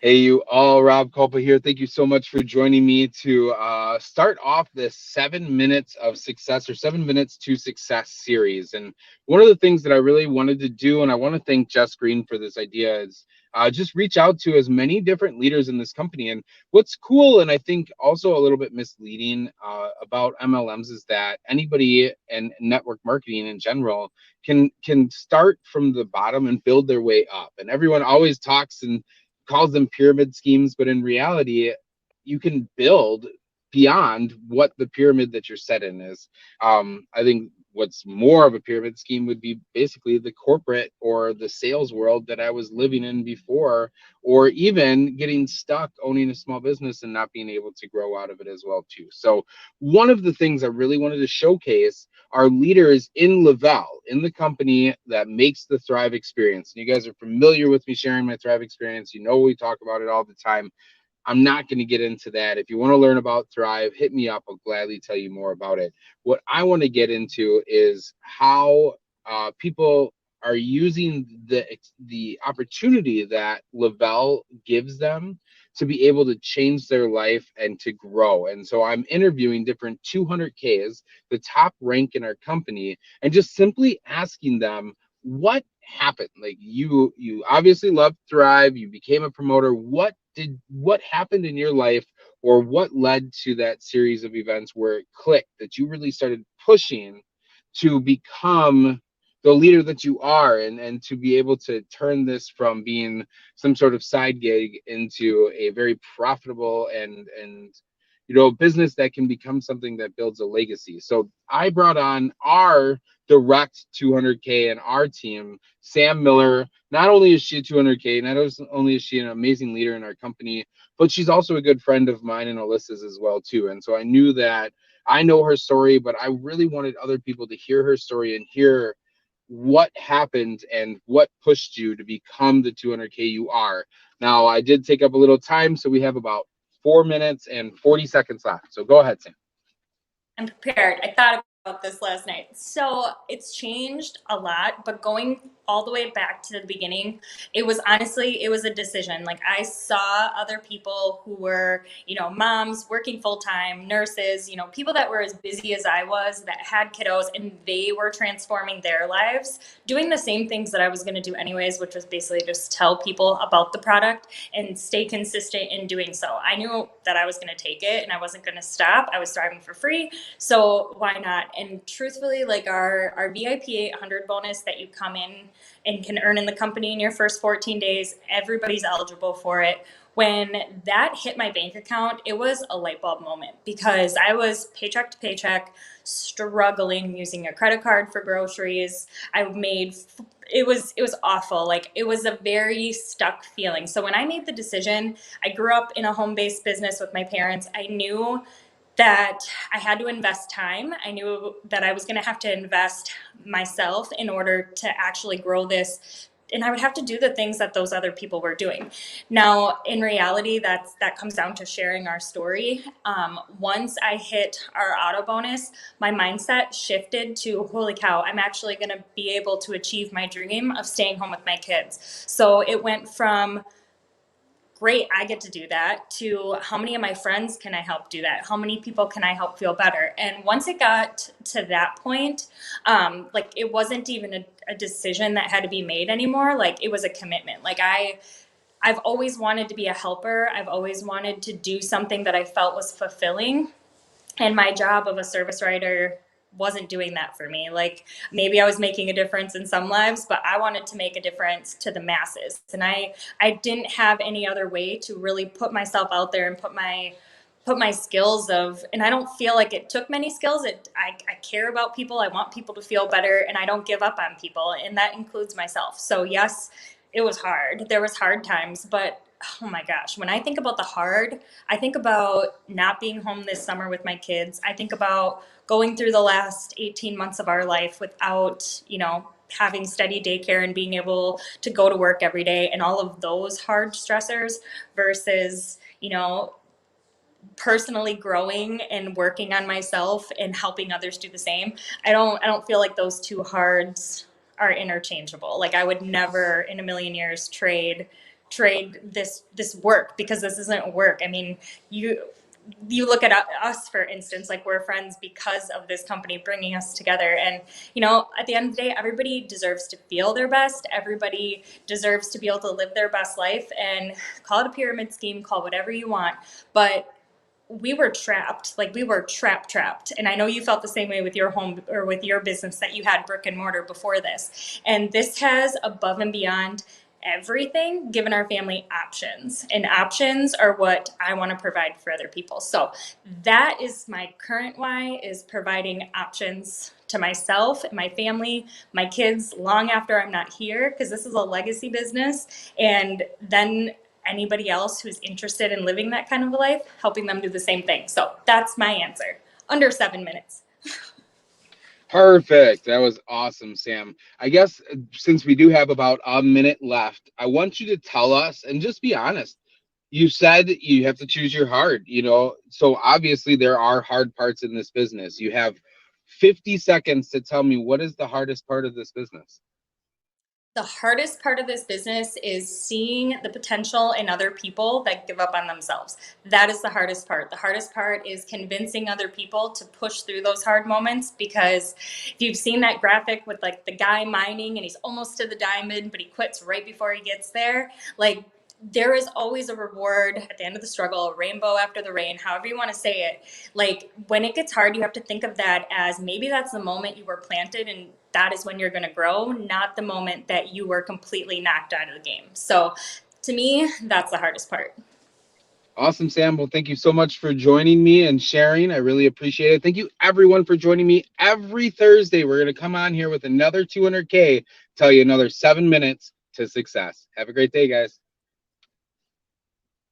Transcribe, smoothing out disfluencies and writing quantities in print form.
Hey, you all, Rob Culpa here. Thank you so much for joining me to start off this 7 minutes of success or 7 minutes to success series. And one of the things that I really wanted to do, and I want to thank Jess Green for this idea, is just reach out to as many different leaders in this company. And what's cool, and I think also a little bit misleading about MLMs, is that anybody and network marketing in general can start from the bottom and build their way up. And everyone always talks and calls them pyramid schemes, but in reality, you can build beyond what the pyramid that you're set in is. I think what's more of a pyramid scheme would be basically the corporate or the sales world that I was living in before, or even getting stuck owning a small business and not being able to grow out of it as well too. So one of the things I really wanted to showcase are leaders in Le-Vel, in the company that makes the Thrive experience. And you guys are familiar with me sharing my Thrive experience. You know, we talk about it all the time. I'm not going to get into that. If you want to learn about Thrive, hit me up. I'll gladly tell you more about it. What I want to get into is how people are using the opportunity that Le-Vel gives them to be able to change their life and to grow. And so I'm interviewing different 200Ks, the top rank in our company, and just simply asking them what happened. Like you obviously love Thrive, you became a promoter. What happened in your life, or what led to that series of events where it clicked that you really started pushing to become the leader that you are, and to be able to turn this from being some sort of side gig into a very profitable and business that can become something that builds a legacy. So I brought on our direct 200K and our team, Sam Miller. Not only is she a 200K, not only is she an amazing leader in our company, but she's also a good friend of mine and Alyssa's as well too. And so I knew that I know her story, but I really wanted other people to hear her story and hear what happened and what pushed you to become the 200K you are. Now, I did take up a little time, so we have about 4 minutes and 40 seconds left. So go ahead, Sam. I'm prepared. I thought about this last night. So it's changed a lot, but going all the way back to the beginning, it was a decision. Like I saw other people who were, moms working full time, nurses, people that were as busy as I was, that had kiddos, and they were transforming their lives, doing the same things that I was going to do anyways, which was basically just tell people about the product and stay consistent in doing so. I knew that I was going to take it and I wasn't going to stop. I was thriving for free. So why not? And truthfully, like our VIP 800 bonus that you come in and can earn in the company in your first 14 days, everybody's eligible for it. When that hit my bank account, it was a light bulb moment because I was paycheck to paycheck, struggling using a credit card for groceries. It was awful. Like it was a very stuck feeling. So when I made the decision, I grew up in a home-based business with my parents. I knew that I had to invest time. I knew that I was going to have to invest myself in order to actually grow this. And I would have to do the things that those other people were doing. Now, in reality, that comes down to sharing our story. Once I hit our auto bonus, my mindset shifted to, holy cow, I'm actually going to be able to achieve my dream of staying home with my kids. So it went from, great, I get to do that, to how many of my friends can I help do that? How many people can I help feel better? And once it got to that point, like it wasn't even a decision that had to be made anymore. Like it was a commitment. Like I've always wanted to be a helper. I've always wanted to do something that I felt was fulfilling. And my job of a service writer wasn't doing that for me. Like maybe I was making a difference in some lives, but I wanted to make a difference to the masses. And I didn't have any other way to really put myself out there and put my skills of, and I don't feel like it took many skills. I care about people. I want people to feel better, and I don't give up on people. And that includes myself. So yes, it was hard. There was hard times, but oh my gosh, when I think about the hard, I think about not being home this summer with my kids. I think about going through the last 18 months of our life without, having steady daycare and being able to go to work every day, and all of those hard stressors versus, personally growing and working on myself and helping others do the same. I don't feel like those two hards are interchangeable. Like I would never in a million years trade trade this work, because this isn't work. I mean, you look at us, for instance, like we're friends because of this company bringing us together. And, at the end of the day, everybody deserves to feel their best. Everybody deserves to be able to live their best life, and call it a pyramid scheme, call whatever you want. But we were trapped, like we were trapped. And I know you felt the same way with your home or with your business that you had brick and mortar before this. And this has, above and beyond everything, given our family options, and options are what I want to provide for other people. So that is my current why, is providing options to myself, my family, my kids, long after I'm not here, because this is a legacy business. And then anybody else who's interested in living that kind of a life, helping them do the same thing. So that's my answer. Under 7 minutes. Perfect. That was awesome, Sam. I guess since we do have about a minute left, I want you to tell us and just be honest. You said you have to choose your heart, so obviously there are hard parts in this business. You have 50 seconds to tell me, what is the hardest part of this business? The hardest part of this business is seeing the potential in other people that give up on themselves. That is the hardest part. The hardest part is convincing other people to push through those hard moments, because if you've seen that graphic with like the guy mining and he's almost to the diamond, but he quits right before he gets there, like there is always a reward at the end of the struggle, a rainbow after the rain, however you want to say it. Like when it gets hard, you have to think of that as maybe that's the moment you were planted, and that is when you're going to grow, not the moment that you were completely knocked out of the game. So to me, that's the hardest part. Awesome, Sam. Well, thank you so much for joining me and sharing. I really appreciate it. Thank you, everyone, for joining me. Every Thursday, we're going to come on here with another 200K, tell you another 7 minutes to success. Have a great day, guys.